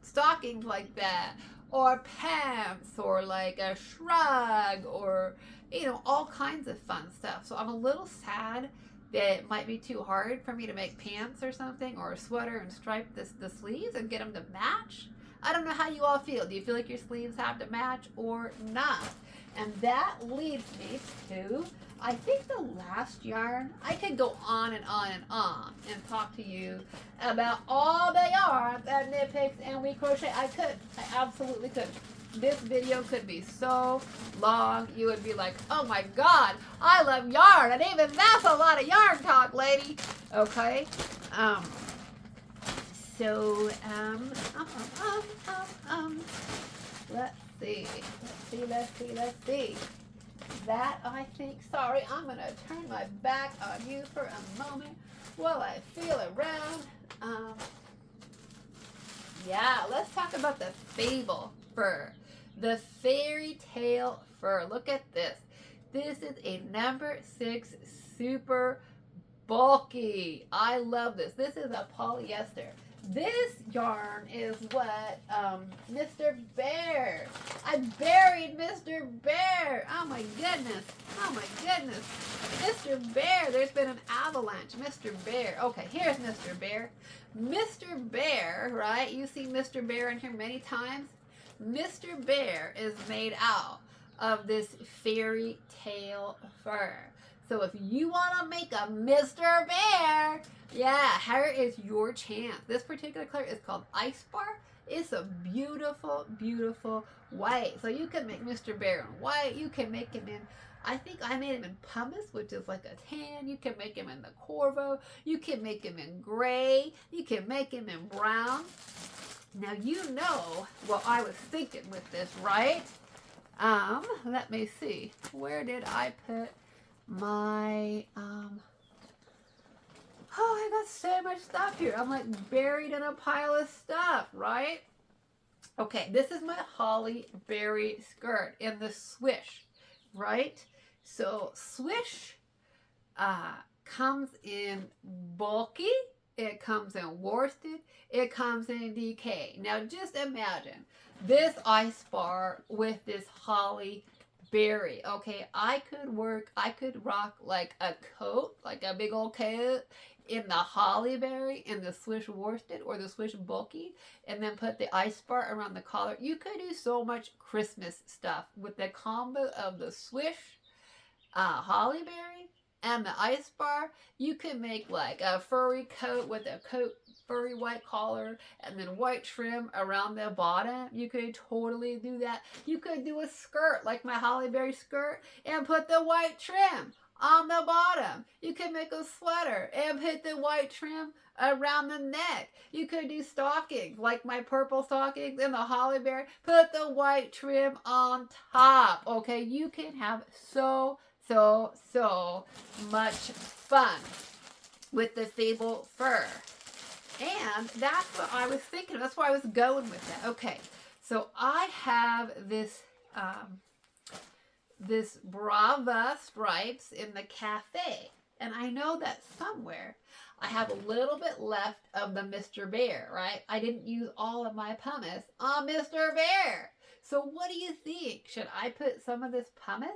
B: stockings like that, or pants, or like a shrug, or all kinds of fun stuff. So I'm a little sad that it might be too hard for me to make pants or something, or a sweater and stripe the sleeves and get them to match. I don't know how you all feel. Do you feel like your sleeves have to match or not? And that leads me to, I think, the last yarn. I could go on and on and on and talk to you about all the yarns and knit picks and we crochet. I could. I absolutely could. This video could be so long. You would be like, oh my God, I love yarn. And even that's a lot of yarn talk, lady. Okay. So, let's see. That, I think, sorry, I'm going to turn my back on you for a moment while I feel around. Yeah, let's talk about the fable fur. The fairy tale fur. Look at this. This is a number 6 super bulky. I love this. This is a polyester. This yarn is what Mr. Bear. I buried Mr. Bear. Oh my goodness. Oh my goodness. Mr. Bear. There's been an avalanche. Mr. Bear. Okay, here's Mr. Bear. Mr. Bear, right? You see Mr. Bear in here many times. Mr. Bear is made out of this fairy tale fur. So if you want to make a Mr. Bear, yeah, here is your chance. This particular color is called Ice Bar. It's a beautiful, beautiful white. So you can make Mr. Bear in white. You can make him in, I think I made him in pumice, which is like a tan. You can make him in the Corvo. You can make him in gray. You can make him in brown. Now you know what I was thinking with this, right? Let me see. Where did I put my I got so much stuff here. I'm like buried in a pile of stuff, right? Okay, this is my holly berry skirt in the swish, right? So swish comes in bulky, it comes in worsted, it comes in DK. Now just imagine this ice bar with this holly berry. Okay, I could rock like a coat, like a big old coat in the holly berry, in the swish worsted or the swish bulky, and then put the ice bar around the collar. You could do so much Christmas stuff with the combo of the swish holly berry and the ice bar. You could make like a furry coat with a furry white collar and then white trim around the bottom. You could totally do that. You could do a skirt like my holly berry skirt and put the white trim on the bottom. You could make a sweater and put the white trim around the neck. You could do stockings like my purple stockings and the holly berry. Put the white trim on top. Okay, you can have so much fun with the fable fur. And that's what I was thinking. That's where I was going with that. Okay, so I have this this Brava stripes in the cafe. And I know that somewhere I have a little bit left of the Mr. Bear, right? I didn't use all of my pumice on Mr. Bear. So what do you think? Should I put some of this pumice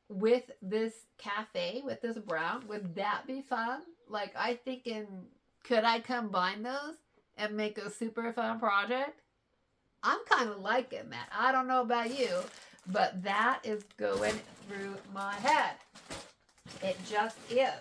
B: with this cafe, with this brown? Would that be fun? Like, I thinking, could I combine those and make a super fun project? I'm kind of liking that. I don't know about you, but that is going through my head. It just is.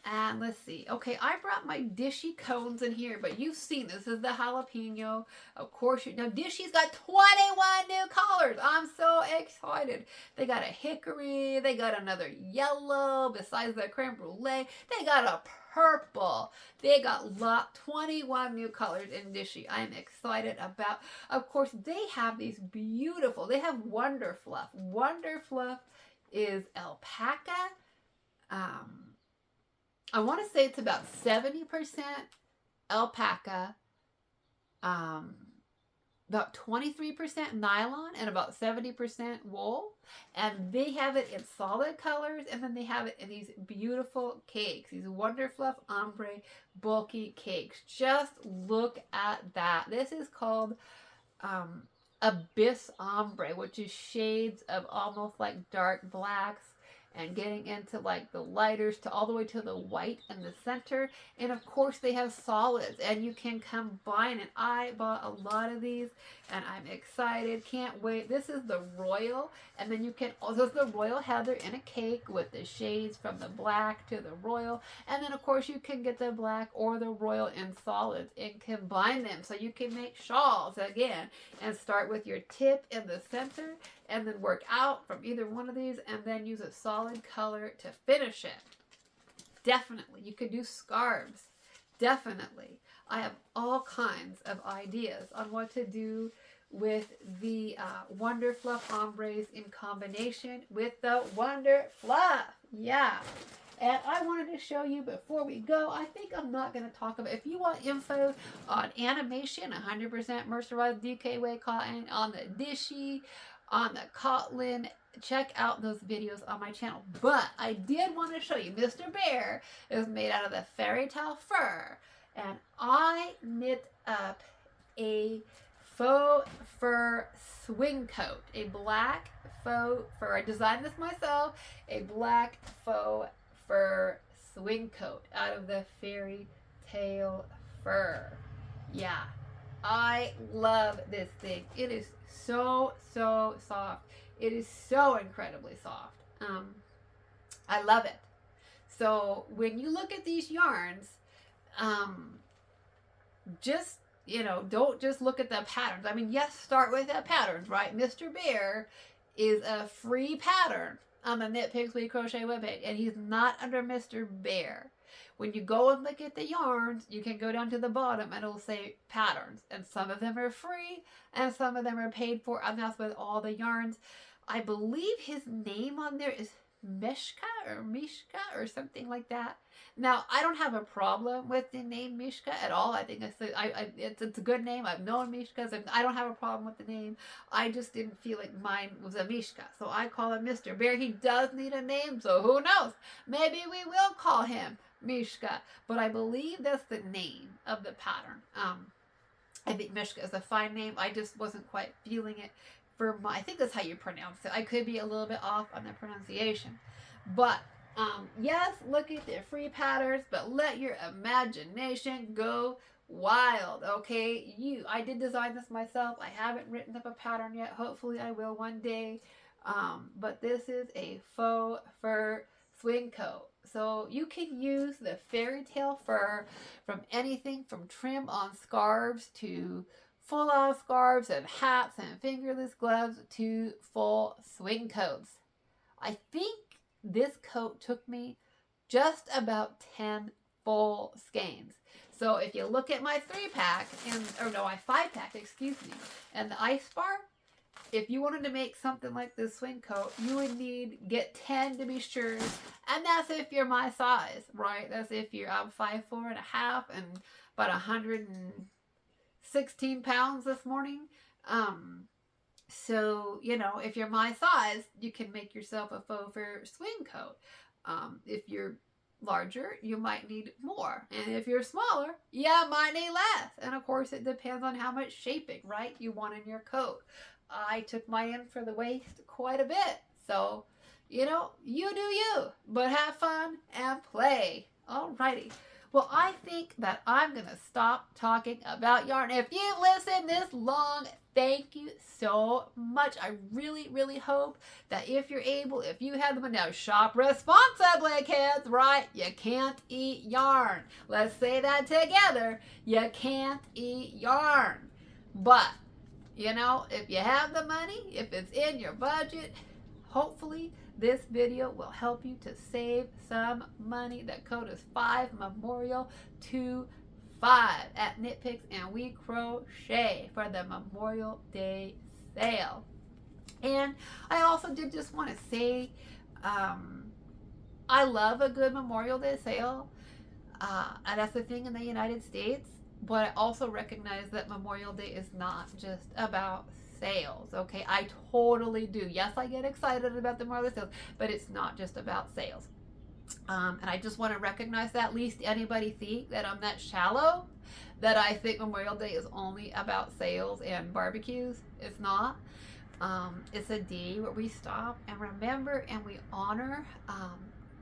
B: And let's see. Okay, I brought my Dishy cones in here, but you've seen this. This is the jalapeno. Of course, now Dishy's got 21 new colors. I'm so excited. They got a hickory. They got another yellow besides the creme brulee. They got a purple. They got 21 new colors in Dishy. I'm excited about. Of course, they have these beautiful. They have Wonder Fluff. Wonder Fluff is alpaca. I want to say it's about 70% alpaca, about 23% nylon and about 70% wool. And they have it in solid colors, and then they have it in these beautiful cakes, these Wonder Fluff Ombre bulky cakes. Just look at that. This is called Abyss Ombre, which is shades of almost like dark blacks and getting into like the lighters to all the way to the white in the center. And of course they have solids, and you can combine it. I bought a lot of these and I'm excited, can't wait. This is the Royal, and then you can also, the Royal Heather in a cake with the shades from the black to the Royal, and then of course you can get the black or the Royal in solids and combine them so you can make shawls again, and start with your tip in the center and then work out from either one of these and then use a solid color to finish it. Definitely. You could do scarves. Definitely. I have all kinds of ideas on what to do with the Wonder Fluff Ombres in combination with the Wonder Fluff. Yeah. And I wanted to show you before we go, I think I'm not going to talk about, if you want info on animation, 100% mercerized DKW cotton, on the Dishy, on the Kotlin, check out those videos on my channel. But I did want to show you, Mr. Bear is made out of the fairy tale fur, and I knit up a faux fur swing coat, a black faux fur. I designed this myself, a black faux fur swing coat out of the fairy tale fur. Yeah, I love this thing. It is so soft. It is so incredibly soft. I love it. So when you look at these yarns, just, you know, don't just look at the patterns. I mean, yes, start with the patterns, right? Mr. Bear is a free pattern on the Knit Picks We Crochet webpage, and he's not under Mr. Bear. When you go and look at the yarns, you can go down to the bottom and it'll say patterns, and some of them are free and some of them are paid for, and that's with all the yarns. I believe his name on there is Mishka or something like that. Now, I don't have a problem with the name Mishka at all. I think it's a good name. I've known Mishkas. I don't have a problem with the name. I just didn't feel like mine was a Mishka, so I call him Mr. Bear. He does need a name, so who knows? Maybe we will call him Mishka, but I believe that's the name of the pattern. I think Mishka is a fine name. I just wasn't quite feeling it for my, I think that's how you pronounce it. I could be a little bit off on the pronunciation, but yes, look at the free patterns, but let your imagination go wild. Okay, I did design this myself. I haven't written up a pattern yet. Hopefully I will one day. But this is a faux fur swing coat. So you can use the fairy tale fur from anything from trim on scarves to full on scarves and hats and fingerless gloves to full swing coats. I think this coat took me just about 10 full skeins. So if you look at my 3-pack, my 5-pack, excuse me, and the ice bar, if you wanted to make something like this swing coat, you would get 10 to be sure, and that's if you're my size, right? That's if I'm 5'4" and a half and about 116 pounds this morning. So, you know, if you're my size, you can make yourself a faux fur swing coat. If you're larger, you might need more. And if you're smaller, you might need less. And of course, it depends on how much shaping, right, you want in your coat. I took mine in for the waist quite a bit. So, you know, you do you, but have fun and play. Alrighty. Well, I think that I'm going to stop talking about yarn. If you listened this long, thank you so much. I really hope that if you're able, if you have the money, now shop responsibly, kids, right? You can't eat yarn. Let's say that together. You can't eat yarn. But, you know, if you have the money, if it's in your budget, hopefully this video will help you to save some money. The code is 5MEMORIAL25 at Knit Picks and We Crochet for the Memorial Day sale. And I also did just want to say, I love a good Memorial Day sale. And that's the thing in the United States. but I also recognize that Memorial Day is not just about sales. Okay, I totally do. Yes, I get excited about the Memorial Day sales, but it's not just about sales. And I just want to recognize that. At least anybody think that I'm that shallow, that I think Memorial Day is only about sales and barbecues. It's not. It's a day where we stop and remember and we honor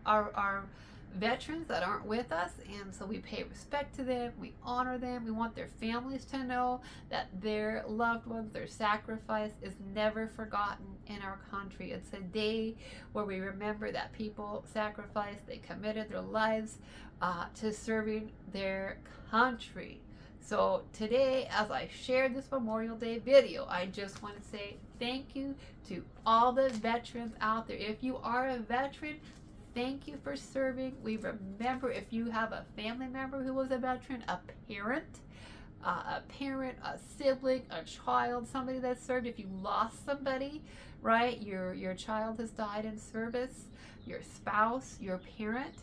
B: our veterans that aren't with us, and so we pay respect to them, we honor them, we want their families to know that their loved ones, their sacrifice is never forgotten in our country. It's a day where we remember that people sacrificed, they committed their lives to serving their country. So today, as I shared this Memorial Day video, I just want to say thank you to all the veterans out there. If you are a veteran, thank you for serving. We remember, if you have a family member who was a veteran, a parent, a sibling, a child, somebody that served. If you lost somebody, right, your child has died in service, your spouse, your parent,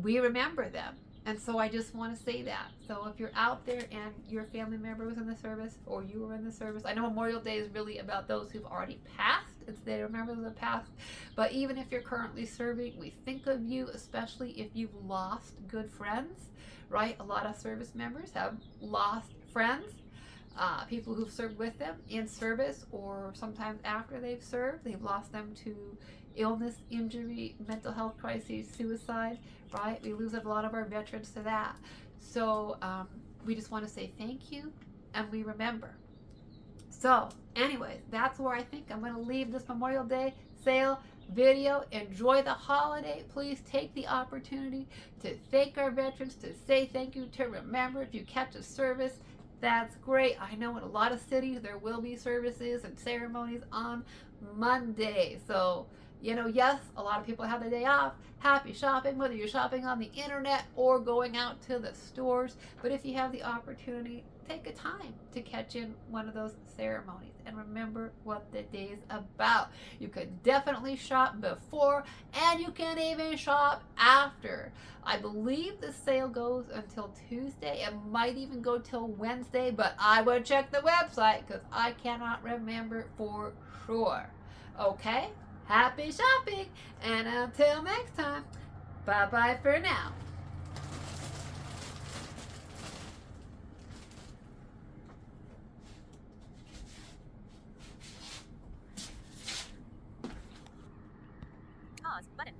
B: we remember them. And so I just want to say that. So if you're out there and your family member was in the service, or you were in the service, I know Memorial Day is really about those who've already passed. It's they remember the past. But even if you're currently serving, we think of you, especially if you've lost good friends, right? A lot of service members have lost friends, people who've served with them in service, or sometimes after they've served, they've lost them to illness, injury, mental health crises, suicide, right? We lose a lot of our veterans to that. So we just want to say thank you, and we remember. So anyways, that's where I think I'm going to leave this Memorial Day sale video. Enjoy the holiday. Please take the opportunity to thank our veterans, to say thank you, to remember. If you catch a service, that's great. I know in a lot of cities there will be services and ceremonies on Monday. So, you know, yes, a lot of people have the day off. Happy shopping, whether you're shopping on the internet or going out to the stores. But if you have the opportunity, take a time to catch in one of those ceremonies and remember what the day is about. You could definitely shop before, and you can even shop after. I believe the sale goes until Tuesday. It might even go till Wednesday, but I would check the website because I cannot remember for sure. Okay? Happy shopping, and until next time, bye-bye for now.
A: Pause button.